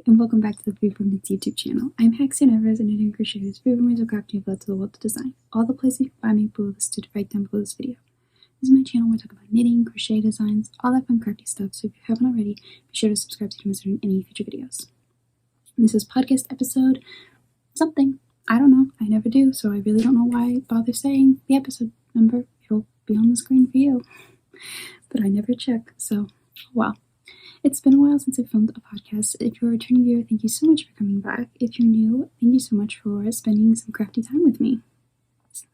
and welcome back to the FreeFormKnits YouTube channel. I'm Haxann Evers, and Knit and Crochet is FreeFormKnits crafting of to the world to design. All the places you can find me below listed right down below this video. This is my channel where I talk about knitting, crochet designs, all that fun crafty stuff, so if you haven't already, be sure to subscribe so you don't miss any future videos. And this is podcast episode something. I don't know. I never do, so I really don't know why I bother saying the episode number. It'll be on the screen for you, but I never check, so well. It's been a while since I filmed a podcast. If you're a returning viewer, thank you so much for coming back. If you're new, thank you so much for spending some crafty time with me.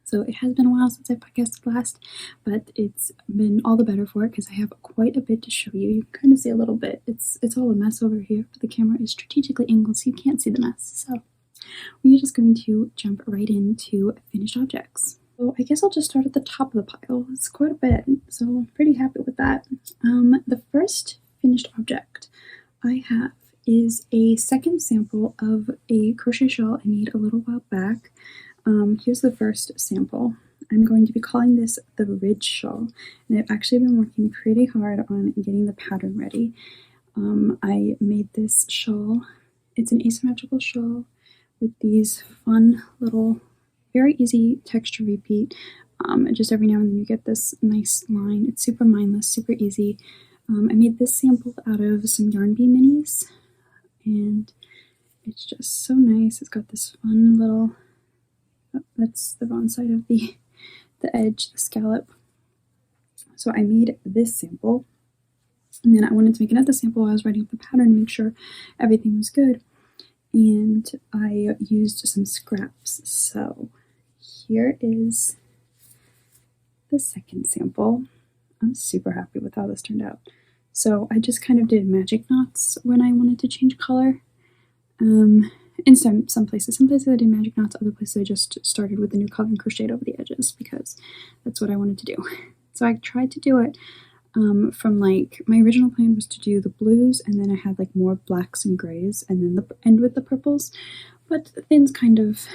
So it has been a while since I podcasted last, but it's been all the better for it because I have quite a bit to show you. You can kind of see a little bit. It's all a mess over here, but the camera is strategically angled so you can't see the mess. So we're just going to jump right into finished objects. So I guess I'll just start at the top of the pile. It's quite a bit, so I'm pretty happy with that. The first finished object I have is a second sample of a crochet shawl I made a little while back. Here's the first sample. I'm going to be calling this the Ridge Shawl, and I've actually been working pretty hard on getting the pattern ready. I made this shawl. It's an asymmetrical shawl with these fun little, very easy texture repeat. Just every now and then you get this nice line. It's super mindless, super easy. I made this sample out of some Yarn Bee minis, and it's just so nice. It's got this fun little, that's the wrong side of the edge, the scallop. So I made this sample, and then I wanted to make another sample while I was writing up the pattern to make sure everything was good. And I used some scraps. So here is the second sample. I'm super happy with how this turned out. So I just kind of did magic knots when I wanted to change color. In some places I did magic knots, other places I just started with the new color and crocheted over the edges because that's what I wanted to do. So I tried to do it from like, my original plan was to do the blues, and then I had like more blacks and grays, and then end with the purples. But things kind of,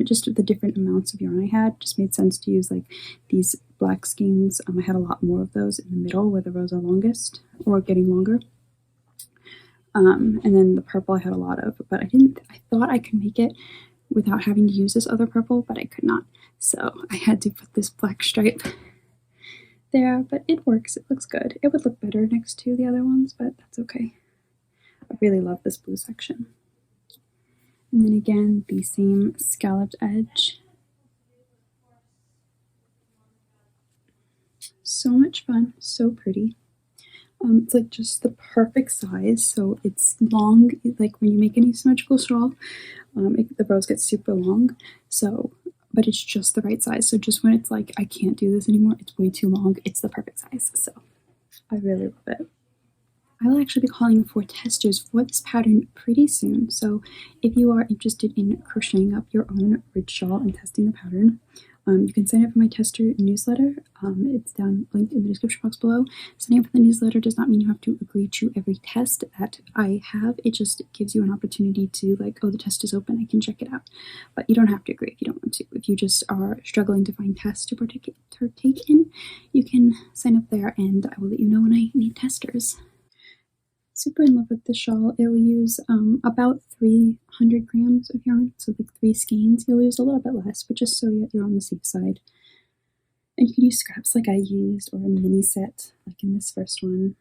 just the different amounts of yarn I had, just made sense to use like these black skeins. I had a lot more of those in the middle where the rows are longest or getting longer. And then the purple I had a lot of, but I thought I could make it without having to use this other purple, but I could not. So I had to put this black stripe there, but it works. It looks good. It would look better next to the other ones, but that's okay. I really love this blue section. And then again, the same scalloped edge. So much fun, so pretty. It's like just the perfect size, so it's long, like when you make an asymmetrical shawl, the rows get super long, so, but it's just the right size, so just when it's like, I can't do this anymore, it's way too long, it's the perfect size, so I really love it. I will actually be calling for testers for this pattern pretty soon, so if you are interested in crocheting up your own Ridge shawl and testing the pattern, you can sign up for my tester newsletter. It's down linked in the description box below. Signing up for the newsletter does not mean you have to agree to every test that I have. It just gives you an opportunity to like, oh, the test is open, I can check it out. But you don't have to agree if you don't want to. If you just are struggling to find tests to partake in, you can sign up there and I will let you know when I need testers. Super in love with this shawl. It will use about 300 grams of yarn, so like 3 skeins. You'll use a little bit less, but just so you're on the safe side. And you can use scraps like I used, or a mini set like in this first one.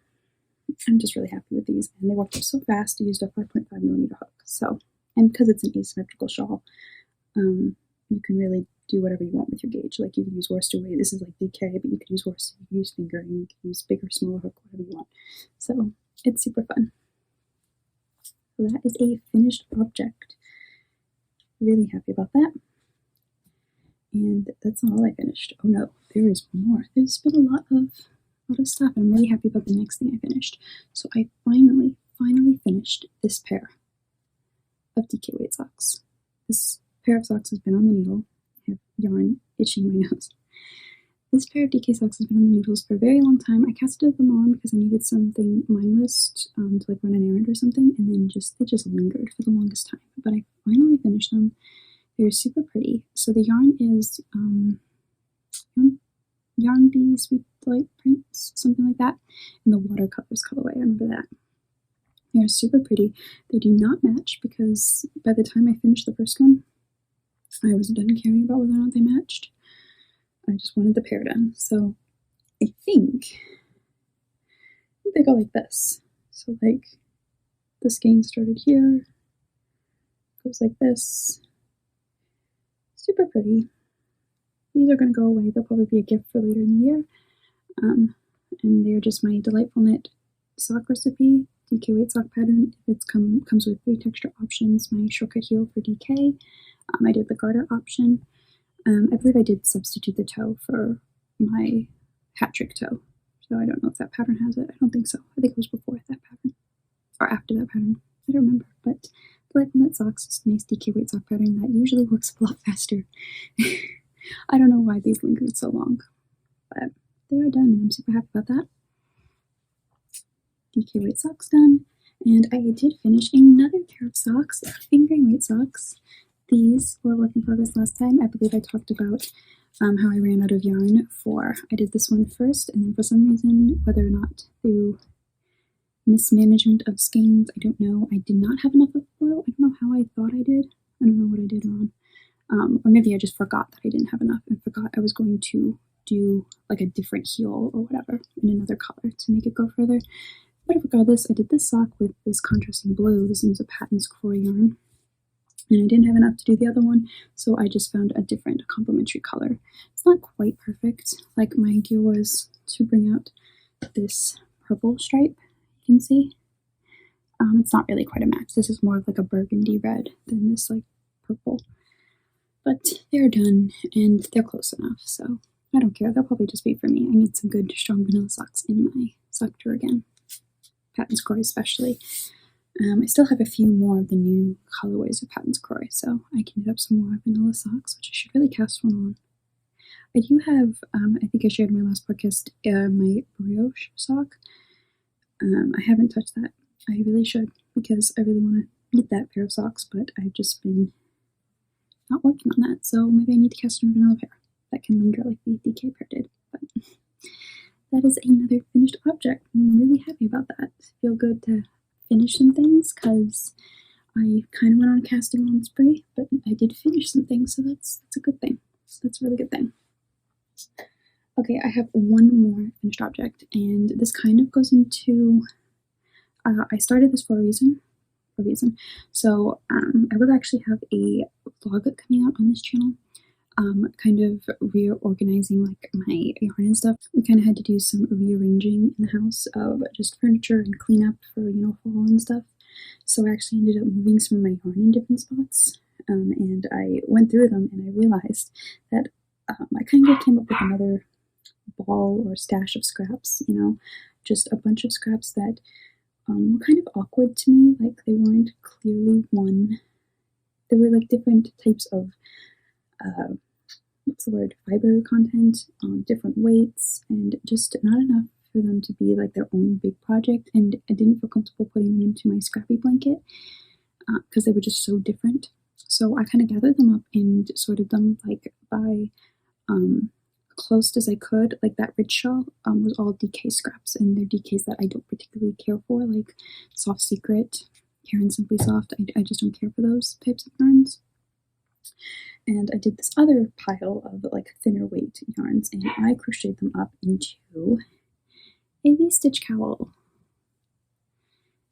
I'm just really happy with these, and they worked up so fast. I used a 5.5mm hook. So, and because it's an asymmetrical shawl, you can really do whatever you want with your gauge. Like you can use worsted weight. This is like DK, but you could use worsted, you can use fingering, you can use bigger, smaller hook, whatever you want. So it's super fun. So that is a finished object. Really happy about that. And that's not all I finished. Oh no, there is more. There's been a lot of stuff. I'm really happy about the next thing I finished. So I finally finished this pair of DK weight socks. This pair of socks has been on the needle. I have yarn itching my nose. This pair of DK socks has been on the needles for a very long time. I casted them on because I needed something mindless to like run an errand or something, and then they just lingered for the longest time. But I finally finished them. They're super pretty. So the yarn is Yarn Bee Sweet Delight Prints, something like that, and the watercolors colorway. I remember that. They are super pretty. They do not match because by the time I finished the first one, I wasn't done caring about whether or not they matched. I just wanted the pair done. So I think they go like this. So like the skein started here, goes like this. Super pretty. These are going to go away. They'll probably be a gift for later in the year. And they're just my Delightful Knit sock recipe, DK weight sock pattern. It comes with 3 texture options. My shortcut heel for DK. I did the garter option. I believe I did substitute the toe for my hat trick toe. So I don't know if that pattern has it. I don't think so. I think it was before that pattern. Or after that pattern. I don't remember. But Delightful Knit Socks is a nice DK weight sock pattern that usually works a lot faster. I don't know why these lingered so long. But they are done and I'm super happy about that. DK weight socks done. And I did finish another pair of socks, fingering weight socks. These were work in progress last time. I believe I talked about how I ran out of yarn I did this one first, and then for some reason, whether or not through mismanagement of skeins, I don't know, I did not have enough of blue. I don't know how I thought I did. I don't know what I did wrong. Or maybe I just forgot that I didn't have enough and forgot I was going to do like a different heel or whatever in another color to make it go further. But regardless, I did this sock with this contrasting blue. This is a Patton's Crochet yarn. And I didn't have enough to do the other one, so I just found a different complementary color. It's not quite perfect. Like my idea was to bring out this purple stripe, you can see. It's not really quite a match. This is more of like a burgundy red than this like purple. But they're done and they're close enough, so I don't care. They'll probably just be for me. I need some good strong vanilla socks in my sock drawer again. Patton's Crochet especially. I still have a few more of the new colorways of Patton's Crochet, so I can knit up some more vanilla socks, which I should really cast one on. I do have, I think I shared in my last podcast, my brioche sock. I haven't touched that. I really should, because I really want to knit that pair of socks, but I've just been not working on that, so maybe I need to cast on a vanilla pair that can linger like the DK pair did. But that is another finished object. I'm really happy about that. I feel good to finish some things because I kind of went on a casting on spree, but I did finish some things, so that's a good thing. So that's a really good thing. Okay, I have one more finished object, and this kind of goes into, I started this for a reason. So I will actually have a vlog coming out on this channel, kind of reorganizing like my yarn and stuff. We kind of had to do some rearranging in the house of just furniture and cleanup for, you know, fall and stuff. So I actually ended up moving some of my yarn in different spots, and I went through them and I realized that I kind of came up with another ball or stash of scraps, you know, just a bunch of scraps that were kind of awkward to me. Like they weren't clearly one. There were like different types of what's the word, fiber content, different weights, and just not enough for them to be like their own big project. And I didn't feel comfortable putting them into my scrappy blanket because they were just so different. So I kind of gathered them up and sorted them like by close as I could. Like that rich shawl was all DK scraps, and they're DKs that I don't particularly care for, like Soft Secret, Karen Simply Soft. I just don't care for those types of yarns. And I did this other pile of like thinner weight yarns, and I crocheted them up into a V-stitch cowl.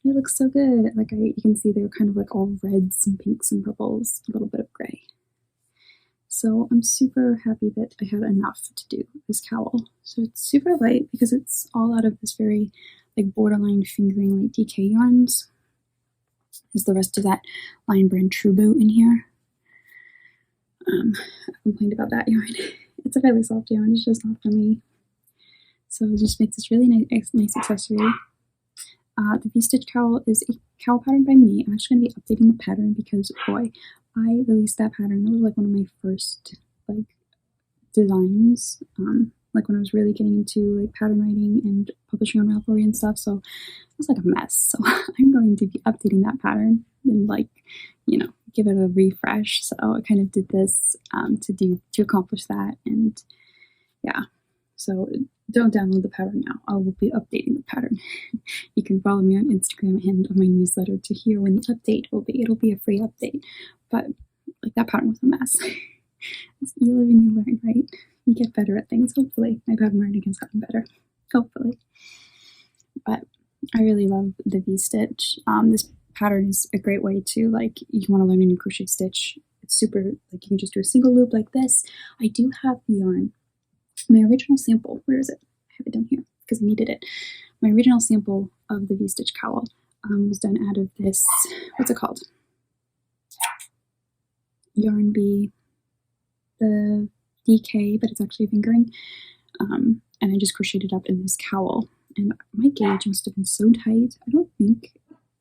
And it looks so good. Like you can see they're kind of like all reds and pinks and purples, a little bit of gray. So I'm super happy that I had enough to do this cowl. So it's super light because it's all out of this very like borderline fingering light DK yarns. There's the rest of that Lion Brand True Boot in here. I complained about that yarn. It's a fairly soft yarn, it's just not for me. So it just makes this really nice accessory. The V-stitch cowl is a cowl pattern by me. I'm actually going to be updating the pattern because, boy, I released that pattern. That was like one of my first like designs, like when I was really getting into like pattern writing and publishing on Ravelry and stuff. So it was like a mess. So I'm going to be updating that pattern and like, you know, give it a refresh. So I kind of did this to accomplish that, and yeah. So don't download the pattern now. I will be updating the pattern. You can follow me on Instagram and on my newsletter to hear when the update will be. It'll be a free update. But like, that pattern was a mess. You live and you learn, right? You get better at things, hopefully. My pattern learning has gotten better, hopefully. But I really love the V-stitch. This pattern is a great way to, like, you want to learn a new crochet stitch. It's super, like, you can just do a single loop like this. I do have the yarn. My original sample, where is it? I have it down here because I needed it. My original sample of the V-stitch cowl was done out of this, what's it called? Yarn Bee, the DK, but it's actually a fingering. And I just crocheted up in this cowl. And my gauge must have been so tight. I don't think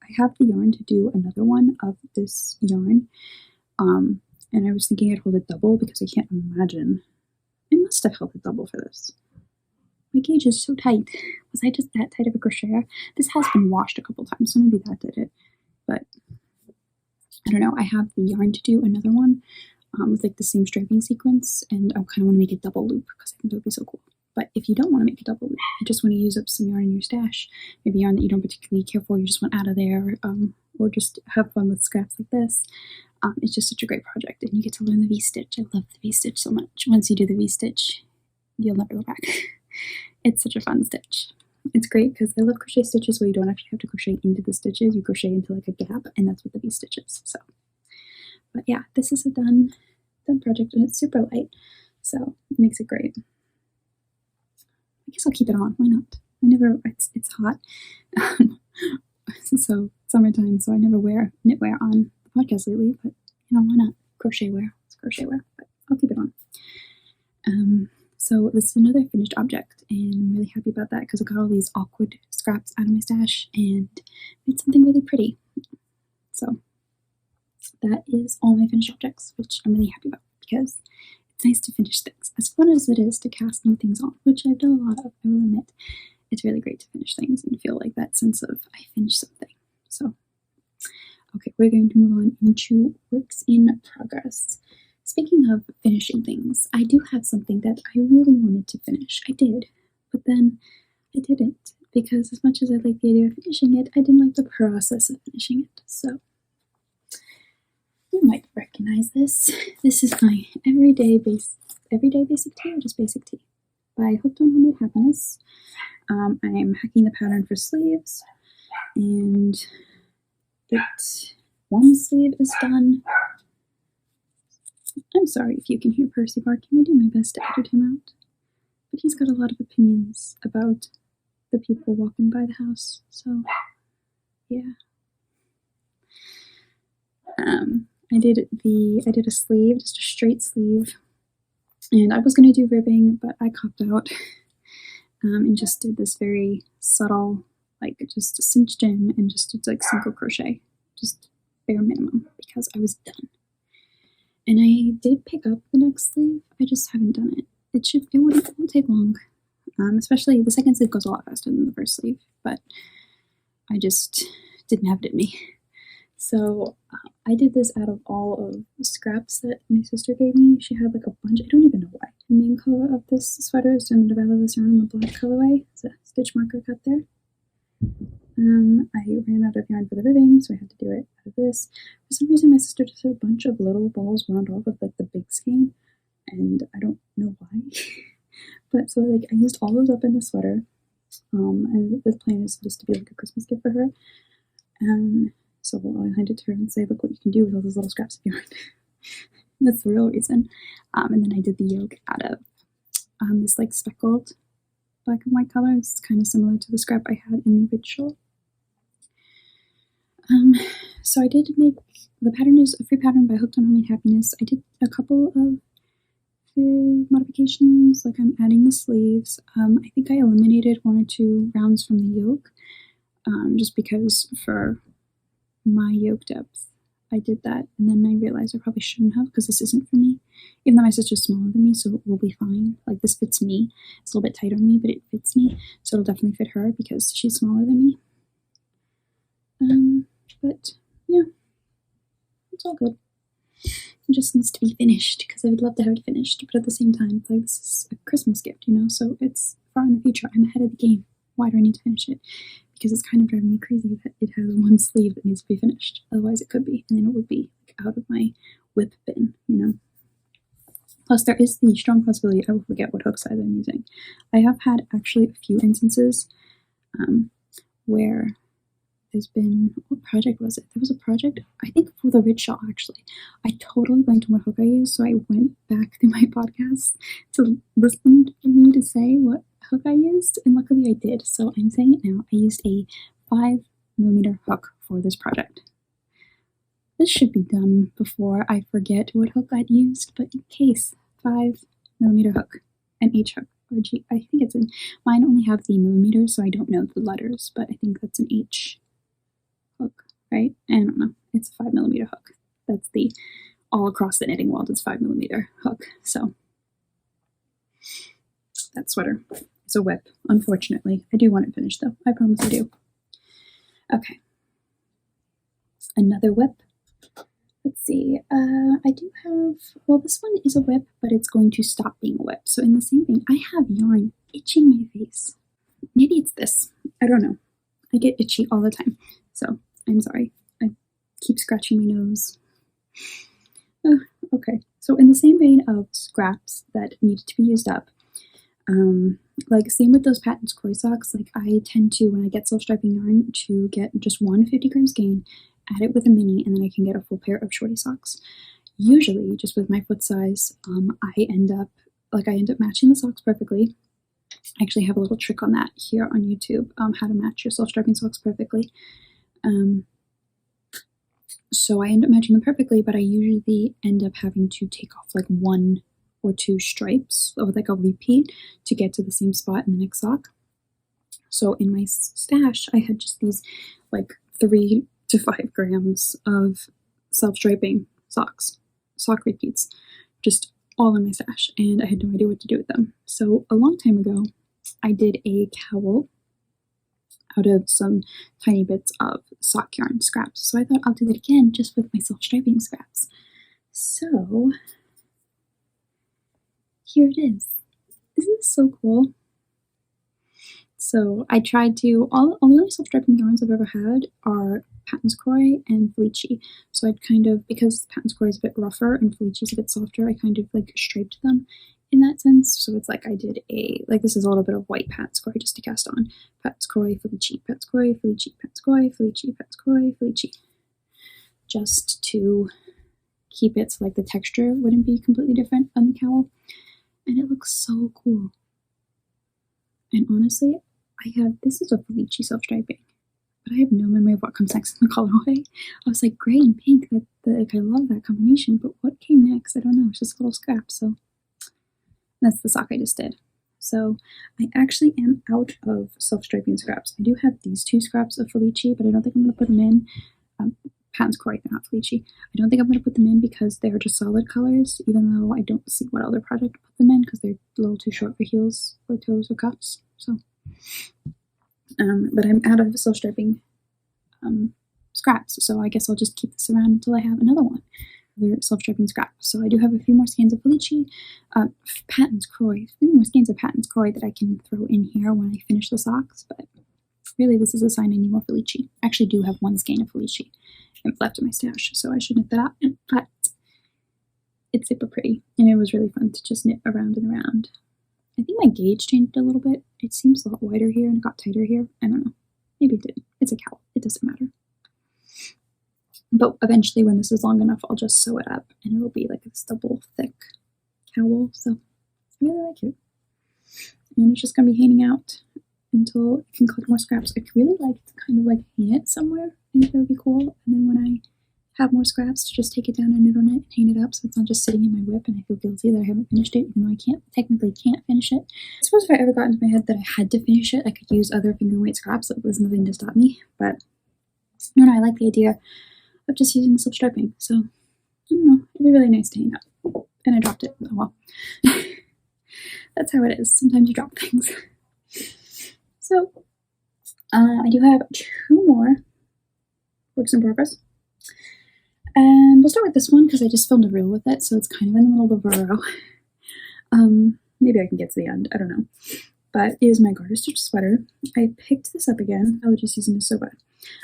I have the yarn to do another one of this yarn. And I was thinking I'd hold it double because I can't imagine. I must have held it double for this. My gauge is so tight. Was I just that tight of a crocheter? This has been washed a couple times, so maybe that did it. But I don't know. I have the yarn to do another one with like the same striping sequence, and I kind of want to make it double loop because I think that would be so cool. But if you don't want to make a double loop, you just want to use up some yarn in your stash, maybe yarn that you don't particularly care for, you just want out of there, or just have fun with scraps like this. It's just such a great project, and you get to learn the V-stitch. I love the V-stitch so much. Once you do the V-stitch, you'll never go back. It's such a fun stitch. It's great because I love crochet stitches where you don't actually have to crochet into the stitches. You crochet into like a gap, and that's what the V-stitch is. So, but yeah, this is a done project, and it's super light, so it makes it great. I guess I'll keep it on. Why not? It's hot. So summertime, so I never wear knitwear on the podcast lately, but you know, why not? Crochet wear. It's crochet wear, but I'll keep it on. So this is another finished object, and I'm really happy about that because I got all these awkward scraps out of my stash and made something really pretty. So that is all my finished objects, which I'm really happy about because it's nice to finish things. As fun as it is to cast new things on, which I've done a lot of, I will admit, it's really great to finish things and feel like that sense of I finished something. So, okay, we're going to move on into works in progress. Speaking of finishing things, I do have something that I really wanted to finish. I did, but then I didn't because as much as I like the idea of finishing it, I didn't like the process of finishing it. So you might recognize this. This is my everyday basic tee, or just basic tee, by Hooked on Homemade Happiness. I'm hacking the pattern for sleeves, and one sleeve is done. I'm sorry if you can hear Percy barking. I do my best to edit him out, but he's got a lot of opinions about the people walking by the house, so yeah. I did a sleeve, just a straight sleeve, and I was going to do ribbing, but I copped out and just did this very subtle, like just cinched in and just did like single crochet, just bare minimum because I was done. And I did pick up the next sleeve, I just haven't done it. It won't take long, especially the second sleeve goes a lot faster than the first sleeve, but I just didn't have it in me. So I did this out of all of the scraps that my sister gave me. She had like a bunch, I don't even know why. The main color of this sweater is done out of this yarn in the black colorway. There's a stitch marker cut there. I ran out of yarn for the ribbing, so I had to do it out of this. For some reason, my sister just had a bunch of little balls wound off of like the big skein, and I don't know why. But so like I used all those up in the sweater, and the plan is just to be like a Christmas gift for her. So I'll hand it to her and say, look what you can do with all those little scraps of yarn. That's the real reason. And then I did the yoke out of this like speckled black and white color. It's kind of similar to the scrap I had in the original. So I did make, the pattern is a free pattern by Hooked on Homemade Happiness. I did a couple of modifications, like I'm adding the sleeves. I think I eliminated 1 or 2 rounds from the yoke, just because for my yoke depth I did that, and then I realized I probably shouldn't have because this isn't for me, even though my sister's smaller than me, so it will be fine. Like this fits me. It's a little bit tight on me, but it fits me, so it'll definitely fit her because she's smaller than me. But yeah, it's all good. It just needs to be finished because I would love to have it finished, but at the same time, it's like, this is a Christmas gift, you know, so it's far in the future. I'm ahead of the game. Why do I need to finish it? Because it's kind of driving me crazy that it has one sleeve that needs to be finished. Otherwise it could be, and then it would be like out of my whip bin, you know. Plus there is the strong possibility I will forget what hook size I'm using. I have had actually a few instances where there's been, what project was it? There was a project, I think for the Ridge Shawl actually. I totally blanked on what hook I used, so I went back through my podcast to listen for me to say what hook I used, and luckily I did, so I'm saying it now. I used a 5mm hook for this project. This should be done before I forget what hook I'd used, but in case, 5mm hook, an H hook, or G, I think it's in, mine only have the millimeters, so I don't know the letters, but I think that's an H hook, right? I don't know, it's a 5mm hook. That's the, all across the knitting world, it's 5mm hook, so that sweater is a whip, unfortunately. I do want it finished though, I promise I do. Okay, another whip. Let's see, I do have, well, this one is a whip, but it's going to stop being a whip. So in the same thing, I have yarn itching my face. Maybe it's this, I don't know. I get itchy all the time, so I'm sorry. I keep scratching my nose. Okay, so in the same vein of scraps that needed to be used up, like same with those Patons Croy socks, like I tend to, when I get self-striping yarn, to get just one 50-gram skein, add it with a mini, and then I can get a full pair of shorty socks. Usually, just with my foot size, I end up matching the socks perfectly. I actually have a little trick on that here on YouTube, how to match your self-striping socks perfectly. So I end up matching them perfectly, but I usually end up having to take off like 1 or 2 stripes, or like a repeat, to get to the same spot in the next sock. So in my stash, I had just these like 3 to 5 grams of self-striping socks, sock repeats, just all in my stash, and I had no idea what to do with them. So a long time ago, I did a cowl out of some tiny bits of sock yarn scraps. So I thought I'll do it again just with my self-striping scraps. So here it is. Isn't this so cool? So I tried to, all the only self-striping yarns I've ever had are Patons Croy and Felici. So I'd kind of, because Patons Croy is a bit rougher and Felici's a bit softer, I kind of like striped them in that sense. So it's like I did a, like this is a little bit of white Patons Croy just to cast on. Patons Croy, Felici, Patons Croy, Felici, Patons Croy, Felici, Patons Croy, Felici. Just to keep it so like the texture wouldn't be completely different on the cowl. And it looks so cool. And honestly, this is a Felici self-striping, but I have no memory of what comes next in the colorway. I was like, gray and pink, like I love that combination, but what came next? I don't know, it's just a little scrap, so that's the sock I just did. So I actually am out of self-striping scraps. I do have these 2 scraps of Felici, but I don't think I'm going to put them in. Patons Croy, they're not Felici. I don't think I'm going to put them in because they're just solid colors, even though I don't see what other project to put them in because they're a little too short for heels or toes or cuffs. So, but I'm out of self-striping scraps, so I guess I'll just keep this around until I have another one, another self-striping scrap. So I do have a few more skeins of Felici, Patons Croy, a few more skeins of Patons Croy that I can throw in here when I finish the socks, but really this is a sign I need more Felici. I actually do have 1 skein of Felici left in my stash, so I should knit that out, but it's super pretty, and it was really fun to just knit around and around. I think my gauge changed a little bit. It seems a lot wider here and it got tighter here. I don't know. Maybe it didn't. It's a cowl. It doesn't matter. But eventually when this is long enough, I'll just sew it up and it'll be like this double thick cowl. So I really like it. And it's just going to be hanging out until I can collect more scraps. I'd really like to kind of like hang it somewhere. I think that would be cool. And then when I have more scraps, to just take it down and knit on it and hang it up so it's not just sitting in my whip and I feel guilty that I haven't finished it, even though I technically can't finish it. I suppose if I ever got into my head that I had to finish it, I could use other finger weight scraps. That was nothing to stop me. But no, I like the idea of just using the slip striping. So I don't know, it'd be really nice to hang up. And I dropped it. Oh well. That's how it is. Sometimes you drop things. So I do have 2 more works in progress. And we'll start with this one because I just filmed a reel with it, so it's kind of in the middle of a row. Maybe I can get to the end, I don't know. But it is my Garter Stitch sweater. I picked this up again. Allergy season is so bad.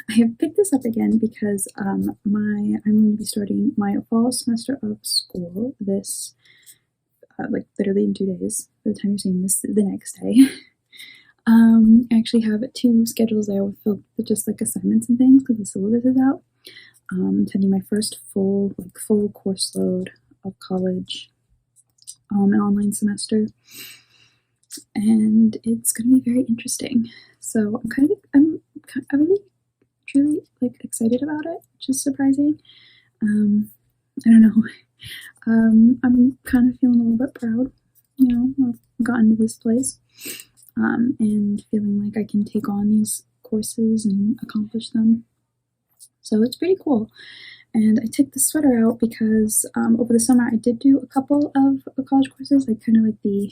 I have picked this up again because I'm going to be starting my fall semester of school this, like literally in 2 days. By the time you're seeing this, the next day. I actually have 2 schedules there with just like assignments and things because the syllabus is out. Attending my first full course load of college, an online semester, and it's going to be very interesting. So I'm really truly like excited about it, which is surprising. I don't know. I'm kind of feeling a little bit proud, you know, I've gotten to this place, and feeling like I can take on these courses and accomplish them. So it's pretty cool. And I took the sweater out because over the summer I did do a couple of college courses, like kind of like the,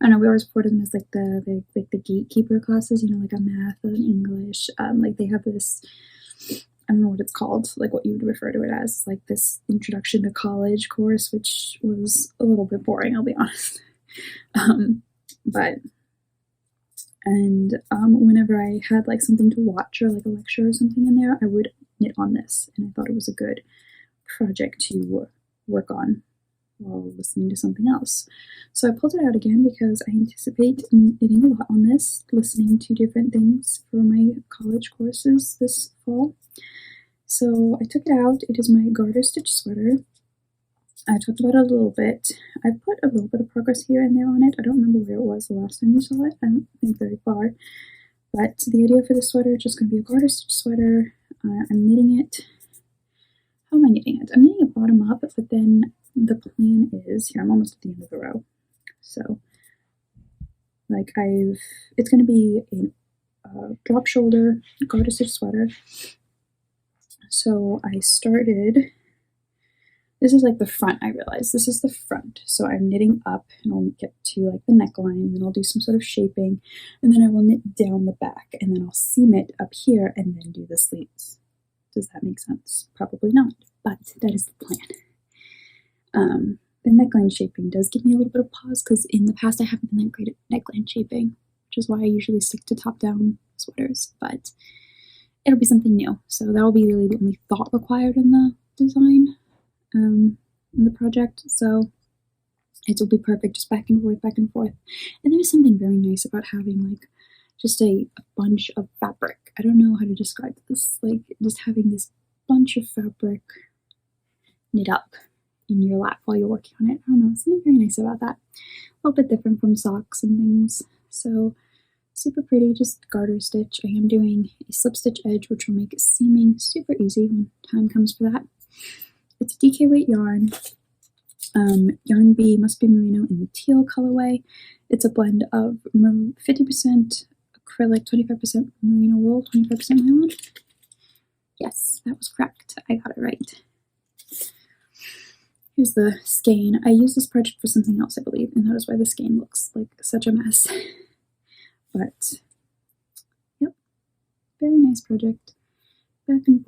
I don't know, we always refer to them as like the gatekeeper classes, you know, like a math and English. Like they have this, I don't know what it's called, like what you would refer to it as, like this introduction to college course, which was a little bit boring, I'll be honest. Whenever I had like something to watch or like a lecture or something in there, I would knit on this, and I thought it was a good project to work on while listening to something else. So I pulled it out again because I anticipate knitting a lot on this, listening to different things for my college courses this fall. So I took it out. It is my Garter Stitch sweater. I talked about it a little bit. I put a little bit of progress here and there on it. I don't remember where it was the last time you saw it. I don't think very far. But the idea for the sweater is just going to be a Garter Stitch sweater. I'm knitting it. How am I knitting it? I'm knitting it bottom up, but then the plan is, here I'm almost at the end of the row. So, like it's going to be a drop shoulder Garter Stitch sweater. So I started. This is like the front, I realize. This is the front. So I'm knitting up and I'll get to like the neckline, and then I'll do some sort of shaping, and then I will knit down the back, and then I'll seam it up here and then do the sleeves. Does that make sense? Probably not, but that is the plan. The neckline shaping does give me a little bit of pause because in the past I haven't been that great at neckline shaping, which is why I usually stick to top-down sweaters, but it'll be something new. So that'll be really the only thought required in the design. In the project, so it will be perfect, just back and forth. And there's something very nice about having like just a bunch of fabric. I don't know how to describe this, like just having this bunch of fabric knit up in your lap while you're working on it. I don't know, something very nice about that. A little bit different from socks and things. So super pretty, just Garter Stitch. I am doing a slip stitch edge, which will make seaming super easy when time comes for that. It's a DK weight yarn. Yarn B must be merino in the teal colorway. It's a blend of 50% acrylic, 25% merino wool, 25% nylon. Yes, that was correct. I got it right. Here's the skein. I used this project for something else, I believe, and that is why the skein looks like such a mess. But, yep, very nice project. Back and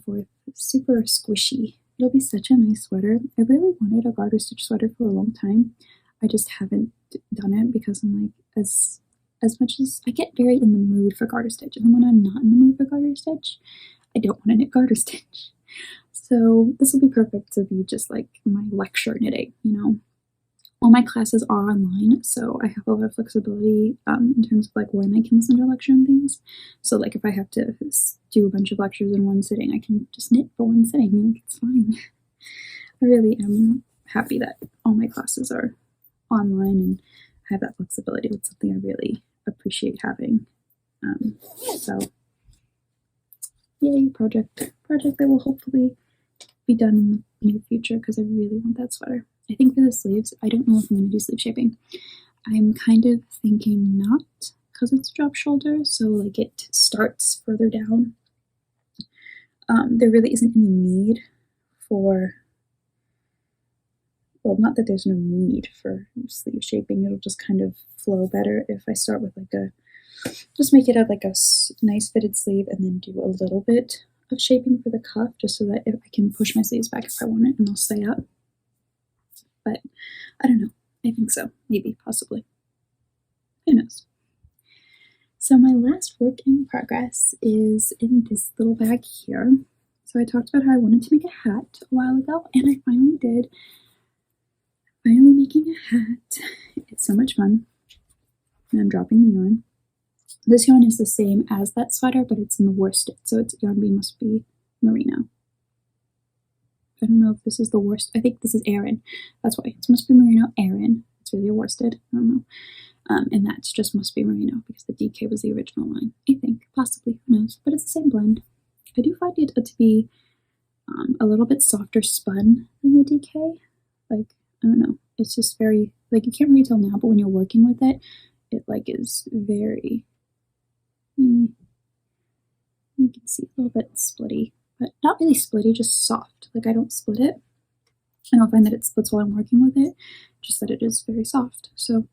forth, super squishy. It'll be such a nice sweater. I really wanted a Garter Stitch sweater for a long time. I just haven't done it because I'm like, as much as I get very in the mood for Garter Stitch, and when I'm not in the mood for Garter Stitch, I don't want to knit Garter Stitch. So this will be perfect to be just like my lecture knitting, you know. All my classes are online, so I have a lot of flexibility in terms of like when I can listen to a lecture and things. So like if I have to do a bunch of lectures in one sitting, I can just knit for one sitting, and like, it's fine. I really am happy that all my classes are online and I have that flexibility. It's something I really appreciate having. So yay, project that will hopefully be done in the near future because I really want that sweater. I think for the sleeves, I don't know if I'm going to do sleeve shaping. I'm kind of thinking not, because it's a drop shoulder, so like it starts further down. There really isn't any need for, well, not that there's no need for sleeve shaping. It'll just kind of flow better if I start with like just make it like a nice fitted sleeve and then do a little bit of shaping for the cuff, just so that if I can push my sleeves back if I want it and they'll stay up. But I don't know. I think so. Maybe, possibly. Who knows? So my last work in progress is in this little bag here. So I talked about how I wanted to make a hat a while ago, and I finally did. Finally making a hat. It's so much fun. And I'm dropping the yarn. This yarn is the same as that sweater, but it's in the worsted, so its yarn must be merino. I don't know if this is the worsted. I think this is Aran. That's why. It must be merino Aran. It's really a worsted. I don't know. And that just must be merino because the DK was the original line. I think. Possibly. Who knows? But it's the same blend. I do find it to be a little bit softer spun than the DK. Like, I don't know. It's just very, like, you can't really tell now, but when you're working with it, it, like, is very, you can see a little bit splitty, but not really splitty, just soft. Like, I don't split it. I don't find that it splits while I'm working with it, just that it is very soft. So,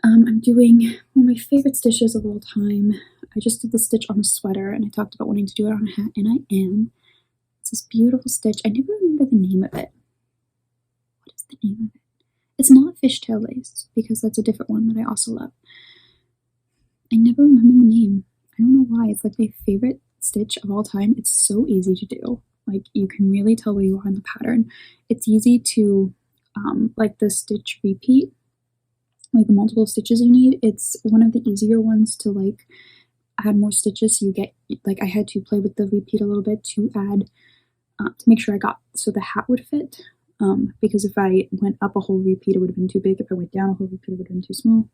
I'm doing one of my favorite stitches of all time. I just did the stitch on a sweater, and I talked about wanting to do it on a hat, and I am. It's this beautiful stitch. I never remember the name of it. What is the name of it? It's not fishtail lace, because that's a different one that I also love. I never remember the name. I don't know why. It's like my favorite stitch of all time. It's so easy to do. Like, you can really tell where you are in the pattern. It's easy to, like the stitch repeat, like the multiple stitches you need. It's one of the easier ones to, like, add more stitches. So you get, like, I had to play with the repeat a little bit to add, to make sure I got, so the hat would fit. Because if I went up a whole repeat, it would have been too big. If I went down a whole repeat, it would have been too small.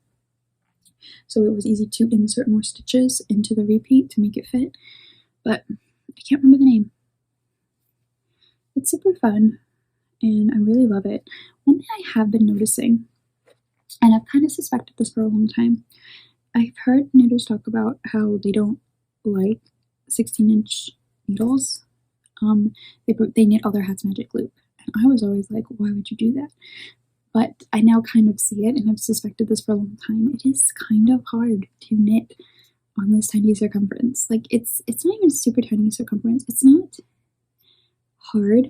So it was easy to insert more stitches into the repeat to make it fit. But I can't remember the name. It's super fun, and I really love it. One thing I have been noticing, and I've kind of suspected this for a long time, I've heard knitters talk about how they don't like 16-inch needles. They knit all their hats magic loop. And I was always like, why would you do that? But I now kind of see it, and I've suspected this for a long time. It is kind of hard to knit on this tiny circumference. Like, it's not even super tiny circumference. It's not hard.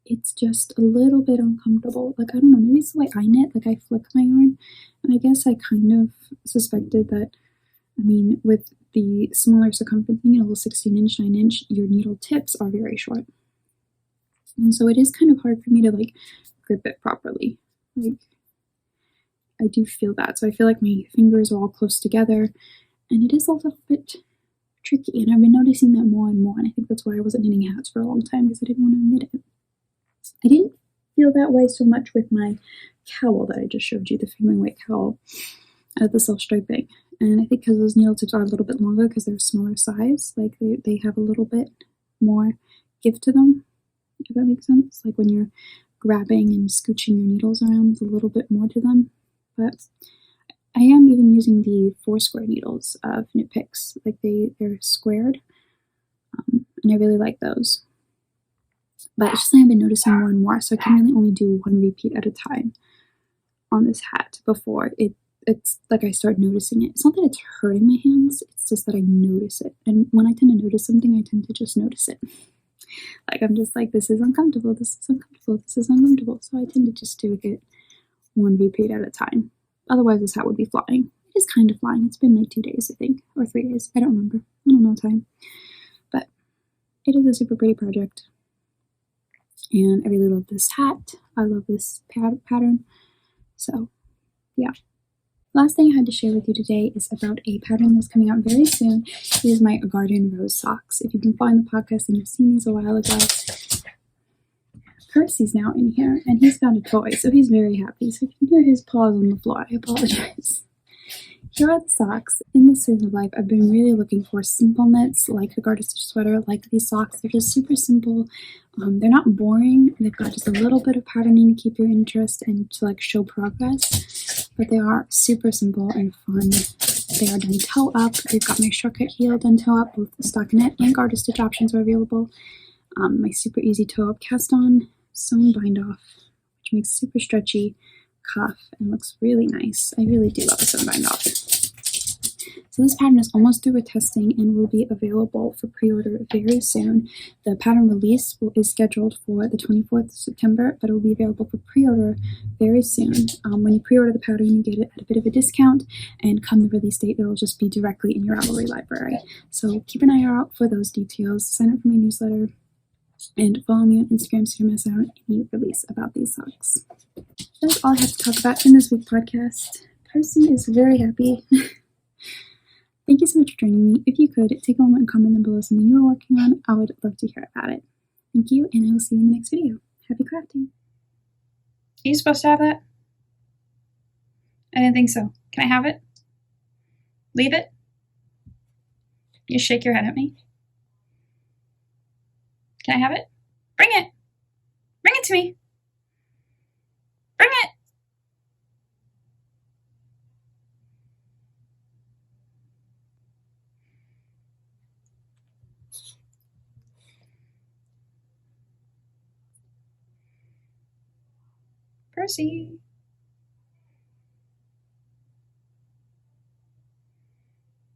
It's just a little bit uncomfortable. Like, I don't know, maybe it's the way I knit. Like, I flick my yarn, and I guess I kind of suspected that, I mean, with the smaller circumference, you know, 16-inch, 9-inch, your needle tips are very short. And so it is kind of hard for me to, like, grip it properly. Like, I do feel that. So I feel like my fingers are all close together, and it is a little bit tricky. And I've been noticing that more and more, and I think that's why I wasn't knitting hats for a long time, because I didn't want to knit it. I didn't feel that way so much with my cowl that I just showed you, the fingering weight cowl out of the self-striping. And I think because those needle tips are a little bit longer because they're a smaller size, like they have a little bit more give to them, if that makes sense. Like when you're grabbing and scooching your needles around, there's a little bit more to them. But I am even using the 4 square needles of Knit Picks. Like they're squared, and I really like those. But it's just that I've been noticing more and more, so I can really only do 1 repeat at a time on this hat before it's like I start noticing it. It's not that it's hurting my hands, it's just that I notice it. And when I tend to notice something, I tend to just notice it. Like, I'm just like, this is uncomfortable, this is uncomfortable, this is uncomfortable. So I tend to just do it 1 repeat at a time. Otherwise, this hat would be flying. It is kind of flying. It's been like 2 days, I think, or 3 days. I don't remember. I don't know time. But it is a super pretty project. And I really love this hat. I love this pattern. So, yeah. Last thing I had to share with you today is about a pattern that's coming out very soon. These are my garden rose socks. If you've been following the podcast and you've seen these a while ago, Percy's now in here, and he's found a toy, so he's very happy. So if you hear his paws on the floor, I apologize. Here are the socks. In this season of life, I've been really looking for simple knits, like the Garter Stitch sweater, like these socks. They're just super simple. They're not boring. They've got just a little bit of patterning to keep your interest and to like show progress. But they are super simple and fun. They are done toe up. They've got my shortcut heel done toe up. Both the stockinette and Garter Stitch options are available. My super easy toe up cast on, sewn bind off, which makes super stretchy cuff and looks really nice. I really do love a sewn bind off. So this pattern is almost through with testing and will be available for pre-order very soon. The pattern release is scheduled for the 24th of September, but it will be available for pre-order very soon. When you pre-order the pattern, you get it at a bit of a discount, and come the release date, it will just be directly in your Ravelry library. So keep an eye out for those details. Sign up for my newsletter and follow me on Instagram so you don't miss out on any release about these socks. That's all I have to talk about in this week's podcast. Percy is very happy. Thank you so much for joining me. If you could, take a moment and comment down below something you are working on. I would love to hear about it. Thank you, and I will see you in the next video. Happy crafting. Are you supposed to have that? I didn't think so. Can I have it? Leave it? You shake your head at me? Can I have it? Bring it! Bring it to me! Bring it! Percy!